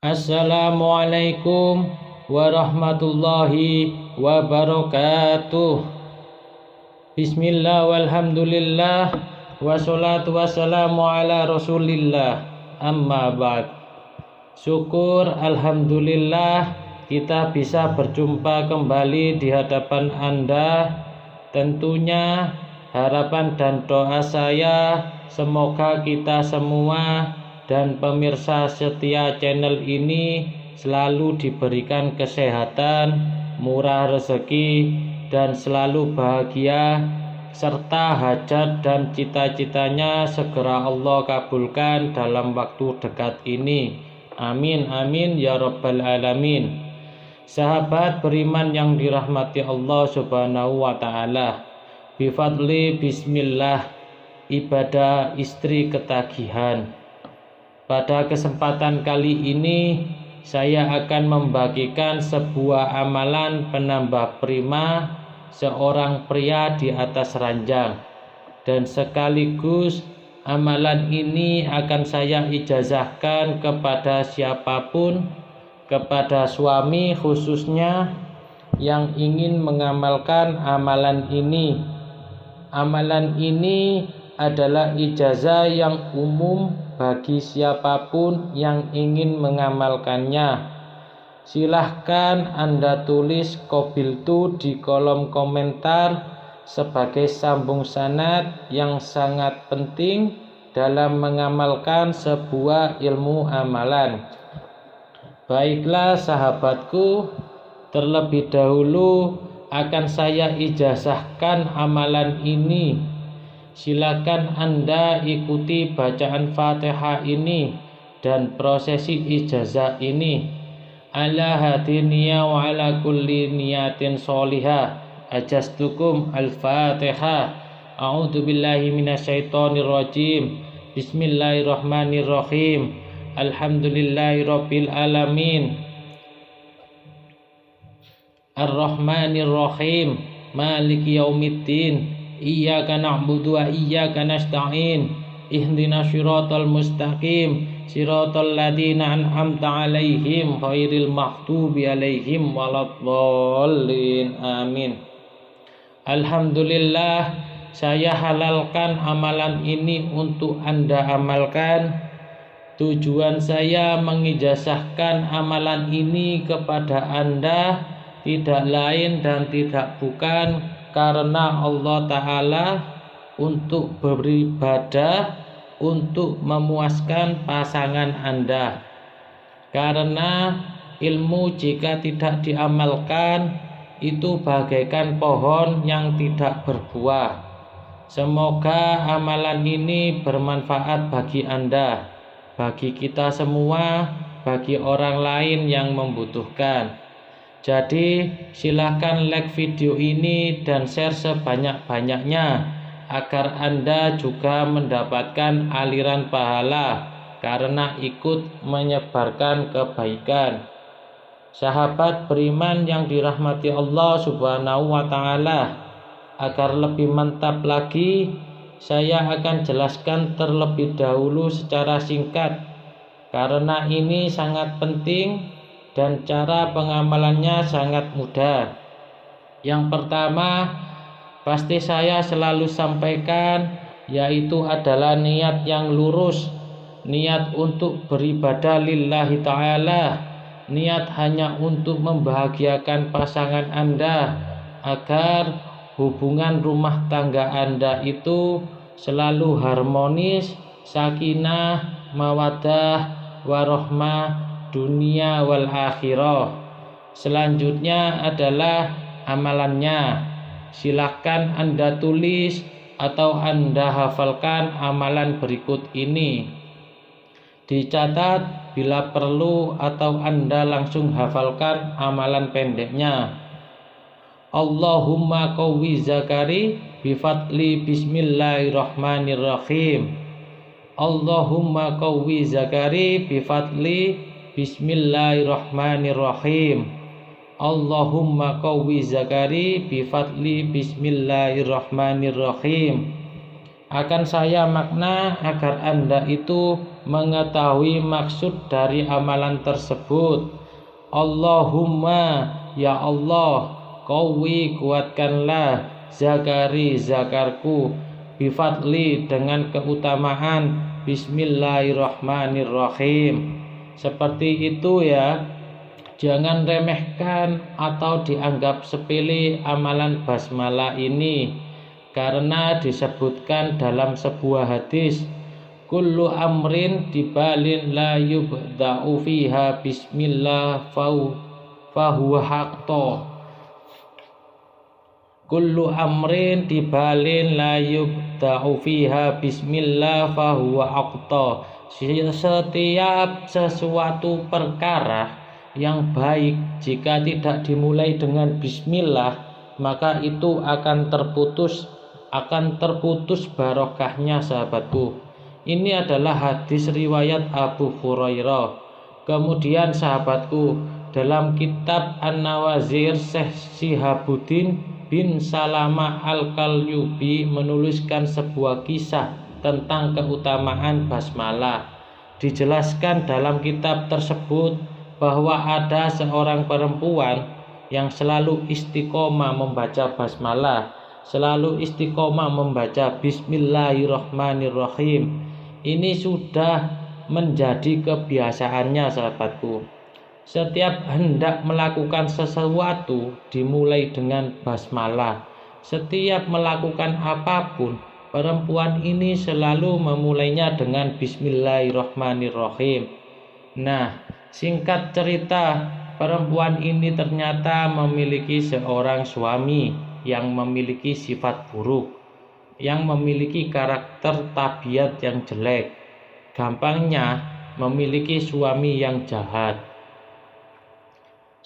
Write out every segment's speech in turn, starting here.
Assalamualaikum warahmatullahi wabarakatuh. Bismillah walhamdulillah wassalatu wassalamu ala rasulillah. Amma ba'd. Syukur alhamdulillah kita bisa berjumpa kembali di hadapan Anda. Tentunya harapan dan doa saya semoga kita semua dan pemirsa setia channel ini selalu diberikan kesehatan, murah rezeki, dan selalu bahagia, serta hajat dan cita-citanya segera Allah kabulkan dalam waktu dekat ini. Amin amin ya rabbal alamin. Sahabat beriman yang dirahmati Allah subhanahu wa ta'ala, bifadli bismillah, ibadah istri ketagihan. Pada kesempatan kali ini saya akan membagikan sebuah amalan penambah prima seorang pria di atas ranjang, dan sekaligus amalan ini akan saya ijazahkan kepada siapapun, kepada suami khususnya yang ingin mengamalkan amalan ini. Amalan ini adalah ijazah yang umum bagi siapapun yang ingin mengamalkannya. Silahkan Anda tulis qabiltu di kolom komentar sebagai sambung sanad yang sangat penting dalam mengamalkan sebuah ilmu amalan. Baiklah sahabatku, terlebih dahulu akan saya ijazahkan amalan ini. Silakan Anda ikuti bacaan Fatihah ini dan prosesi ijazah ini. Ala hadiniya wa ala kulli niyatin sholihah. Ajastukum al-Fatihah. A'udzu billahi minasyaitonir rajim. Bismillahirrahmanirrahim. Alhamdulillahirabbil alamin. Ar-Rahmanirrahim. Maliki yaumiddin. Iyyaka na'budu wa iyyaka nasta'in. Ihdinas siratal mustaqim. Siratal ladzina an'amta 'alaihim ghairil maghdubi 'alaihim waladdallin. Amin. Alhamdulillah, saya halalkan amalan ini untuk Anda amalkan. Tujuan saya mengijazahkan amalan ini kepada Anda tidak lain dan tidak bukan karena Allah Ta'ala untuk beribadah, untuk memuaskan pasangan Anda. Karena ilmu jika tidak diamalkan itu bagaikan pohon yang tidak berbuah. Semoga amalan ini bermanfaat bagi Anda, bagi kita semua, bagi orang lain yang membutuhkan. Jadi silakan like video ini dan share sebanyak-banyaknya agar Anda juga mendapatkan aliran pahala karena ikut menyebarkan kebaikan. Sahabat beriman yang dirahmati Allah subhanahu wa ta'ala, agar lebih mantap lagi saya akan jelaskan terlebih dahulu secara singkat karena ini sangat penting dan cara pengamalannya sangat mudah. Yang pertama, pasti saya selalu sampaikan, yaitu adalah niat yang lurus, niat untuk beribadah lillahi ta'ala, niat hanya untuk membahagiakan pasangan Anda, agar hubungan rumah tangga Anda itu selalu harmonis, sakinah, mawaddah, warahmah, dunia wal akhirah. Selanjutnya adalah amalannya. Silakan Anda tulis atau Anda hafalkan amalan berikut ini. Dicatat bila perlu atau Anda langsung hafalkan amalan pendeknya. Allahumma qawwi zakari bifadli bismillahirrahmanirrahim. Allahumma qawwi zakari bifadli bismillahirrahmanirrahim. Allahumma qawwi zakari bifadli bismillahirrahmanirrahim. Akan saya makna agar Anda itu mengetahui maksud dari amalan tersebut. Allahumma, ya Allah, qawi, kuatkanlah zakari, zakarku, bifadli, dengan keutamaan, bismillahirrahmanirrahim. Seperti itu ya. Jangan remehkan atau dianggap sepele amalan basmalah ini, karena disebutkan dalam sebuah hadis, kullu amrin dibalin la yubda'u fiha bismillah fahuwa haqqo. Kullu amrin dibalin la yubda'u fiha bismillah fahuwa haqqo. Setiap sesuatu perkara yang baik jika tidak dimulai dengan bismillah, maka itu akan terputus barokahnya, sahabatku. Ini adalah hadis riwayat Abu Hurairah. Kemudian sahabatku, dalam kitab An-Nawazir, Syekh Shihabuddin bin Salamah Al-Qalyubi menuliskan sebuah kisah tentang keutamaan basmalah. Dijelaskan dalam kitab tersebut bahwa ada seorang perempuan yang selalu istiqomah membaca basmalah, selalu istiqomah membaca bismillahirrahmanirrahim. Ini sudah menjadi kebiasaannya, sahabatku. Setiap hendak melakukan sesuatu dimulai dengan basmalah. Setiap melakukan apapun, perempuan ini selalu memulainya dengan bismillahirrahmanirrahim. Nah, singkat cerita, perempuan ini ternyata memiliki seorang suami yang memiliki sifat buruk, yang memiliki karakter tabiat yang jelek. Gampangnya, memiliki suami yang jahat.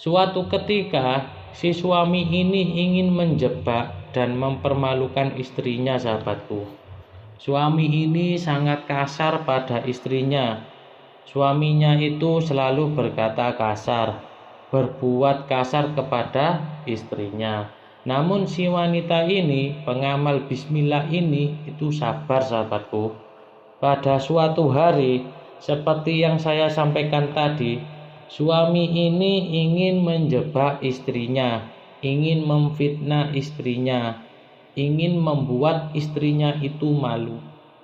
Suatu ketika, si suami ini ingin menjebak dan mempermalukan istrinya, sahabatku. Suami ini sangat kasar pada istrinya. Suaminya itu selalu berkata kasar, berbuat kasar kepada istrinya. Namun si wanita ini, pengamal bismillah ini, itu sabar, sahabatku. Pada suatu hari, seperti yang saya sampaikan tadi, suami ini ingin menjebak istrinya, ingin memfitnah istrinya, ingin membuat istrinya itu malu.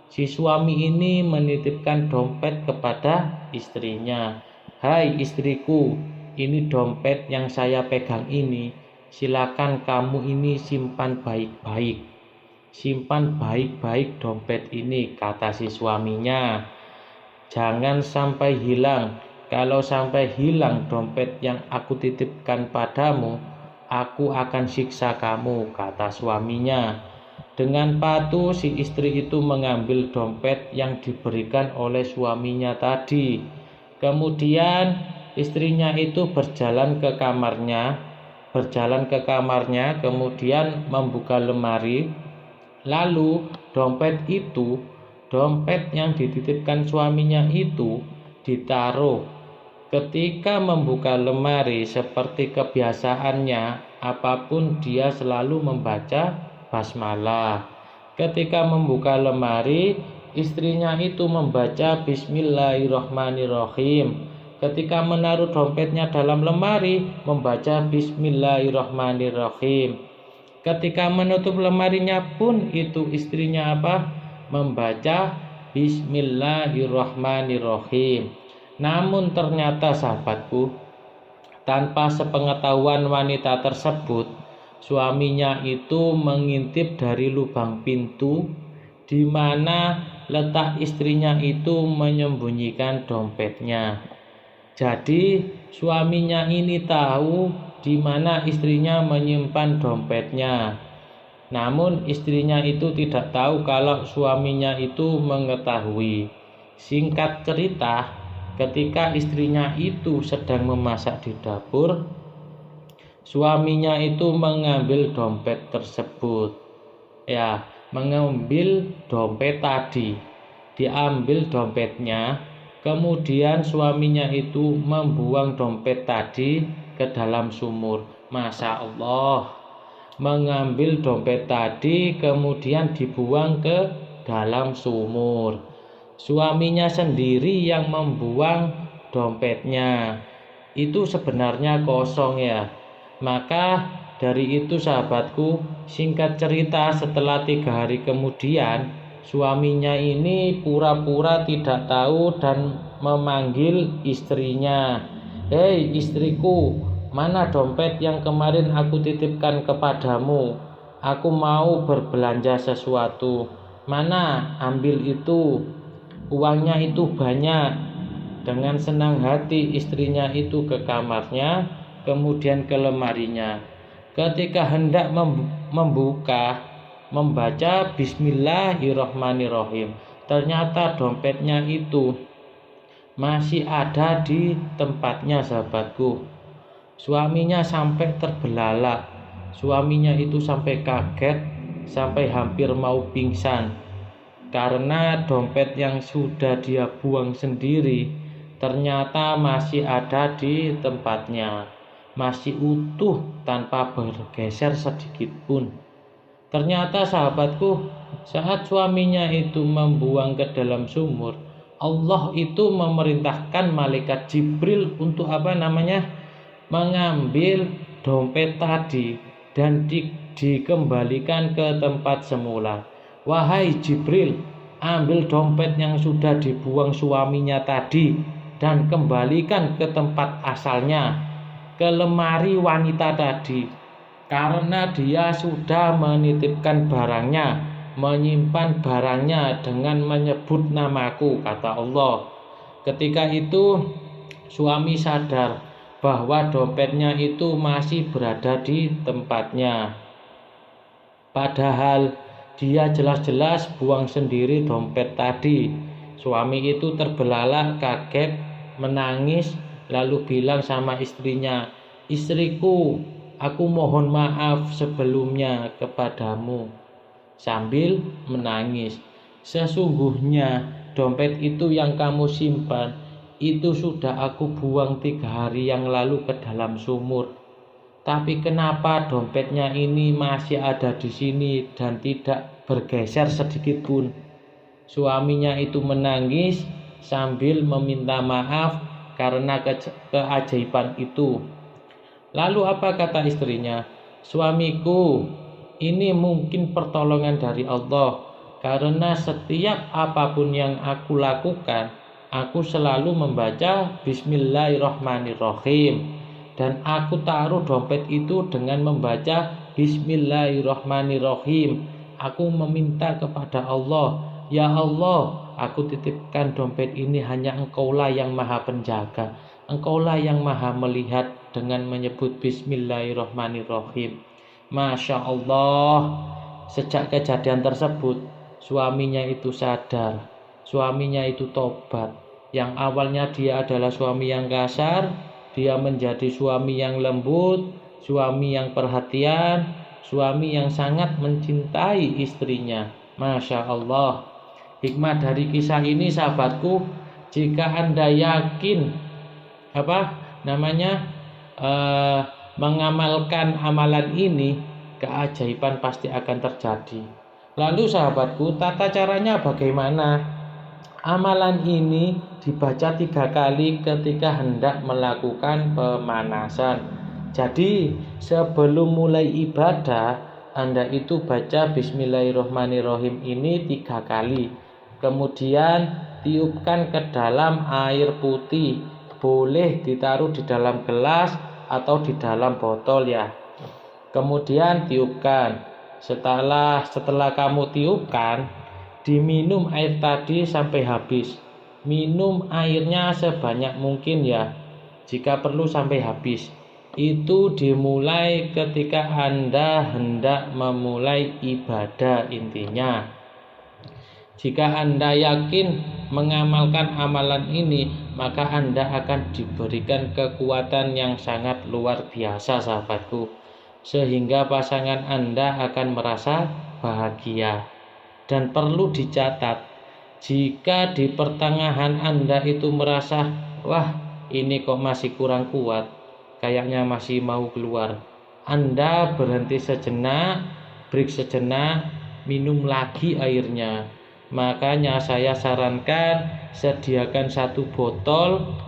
Si suami ini menitipkan dompet kepada istrinya. Hai istriku, ini dompet yang saya pegang ini. Silakan kamu ini simpan baik-baik. Simpan baik-baik dompet ini, kata si suaminya. Jangan sampai hilang. Kalau sampai hilang dompet yang aku titipkan padamu, aku akan siksa kamu, kata suaminya. Dengan patuh si istri itu mengambil dompet yang diberikan oleh suaminya tadi. Kemudian istrinya itu berjalan ke kamarnya, kemudian membuka lemari. Lalu dompet yang dititipkan suaminya itu ditaruh. Ketika membuka lemari, seperti kebiasaannya, apapun dia selalu membaca basmalah. Ketika membuka lemari, istrinya itu membaca bismillahirrahmanirrahim. Ketika menaruh dompetnya dalam lemari, membaca bismillahirrahmanirrahim. Ketika menutup lemarinya pun itu istrinya membaca bismillahirrahmanirrahim. Namun ternyata, sahabatku, tanpa sepengetahuan wanita tersebut, suaminya itu mengintip dari lubang pintu di mana letak istrinya itu menyembunyikan dompetnya. Jadi suaminya ini tahu di mana istrinya menyimpan dompetnya. Namun istrinya itu tidak tahu kalau suaminya itu mengetahui. Singkat cerita, ketika istrinya itu sedang memasak di dapur, suaminya itu mengambil dompet tersebut. Mengambil dompet tadi. Diambil dompetnya, kemudian suaminya itu membuang dompet tadi ke dalam sumur. Masya Allah. Mengambil dompet tadi kemudian dibuang ke dalam sumur. Suaminya sendiri yang membuang dompetnya. Itu sebenarnya kosong ya. Maka dari itu sahabatku, singkat cerita setelah 3 hari kemudian, suaminya ini pura-pura tidak tahu dan memanggil istrinya. "Hei istriku, mana dompet yang kemarin aku titipkan kepadamu? Aku mau berbelanja sesuatu. Mana, ambil itu. Uangnya itu banyak." Dengan senang hati istrinya itu ke kamarnya, kemudian ke lemarinya. Ketika hendak membaca Bismillahirrohmanirrohim, ternyata dompetnya itu masih ada di tempatnya sahabatku. Suaminya sampai terbelalak. Suaminya itu sampai kaget, sampai hampir mau pingsan. Karena dompet yang sudah dia buang sendiri ternyata masih ada di tempatnya, masih utuh tanpa bergeser sedikit pun. Ternyata sahabatku, saat suaminya itu membuang ke dalam sumur, Allah itu memerintahkan malaikat Jibril untuk mengambil dompet tadi dan dikembalikan ke tempat semula. "Wahai Jibril, ambil dompet yang sudah dibuang suaminya tadi dan kembalikan ke tempat asalnya, ke lemari wanita tadi, karena dia sudah menitipkan barangnya, menyimpan barangnya dengan menyebut namaku," kata Allah. Ketika itu suami sadar bahwa dompetnya itu masih berada di tempatnya. Padahal dia jelas-jelas buang sendiri dompet tadi. Suami itu terbelalak, kaget, menangis, lalu bilang sama istrinya, "Istriku, aku mohon maaf sebelumnya kepadamu," sambil menangis. "Sesungguhnya dompet itu yang kamu simpan, itu sudah aku buang 3 hari yang lalu ke dalam sumur. Tapi kenapa dompetnya ini masih ada di sini dan tidak bergeser sedikit pun?" Suaminya itu menangis sambil meminta maaf karena keajaiban itu. Lalu apa kata istrinya? "Suamiku, ini mungkin pertolongan dari Allah, karena setiap apapun yang aku lakukan, aku selalu membaca Bismillahirrohmanirrohim. Dan aku taruh dompet itu dengan membaca Bismillahirrohmanirrohim. Aku meminta kepada Allah, ya Allah, aku titipkan dompet ini hanya Engkaulah yang maha penjaga. Engkaulah yang maha melihat," dengan menyebut Bismillahirrohmanirrohim. Masya Allah, sejak kejadian tersebut, suaminya itu sadar, suaminya itu tobat. Yang awalnya dia adalah suami yang kasar, dia menjadi suami yang lembut, suami yang perhatian, suami yang sangat mencintai istrinya. Masya Allah. Hikmah dari kisah ini sahabatku, jika Anda yakin mengamalkan amalan ini, keajaiban pasti akan terjadi. Lalu sahabatku, tata caranya bagaimana? Amalan ini dibaca 3 kali ketika hendak melakukan pemanasan. Jadi sebelum mulai ibadah, Anda itu baca Bismillahirrohmanirrohim ini 3 kali. Kemudian tiupkan ke dalam air putih. Boleh ditaruh di dalam gelas atau di dalam botol ya. Kemudian tiupkan. Setelah kamu tiupkan, diminum air tadi sampai habis. Minum airnya sebanyak mungkin ya. Jika perlu sampai habis. Itu dimulai ketika Anda hendak memulai ibadah intinya. Jika Anda yakin mengamalkan amalan ini, maka Anda akan diberikan kekuatan yang sangat luar biasa sahabatku. Sehingga pasangan Anda akan merasa bahagia. Dan perlu dicatat, jika di pertengahan Anda itu merasa, wah ini kok masih kurang kuat, kayaknya masih mau keluar, Anda berhenti sejenak, break sejenak, minum lagi airnya. Makanya saya sarankan sediakan satu botol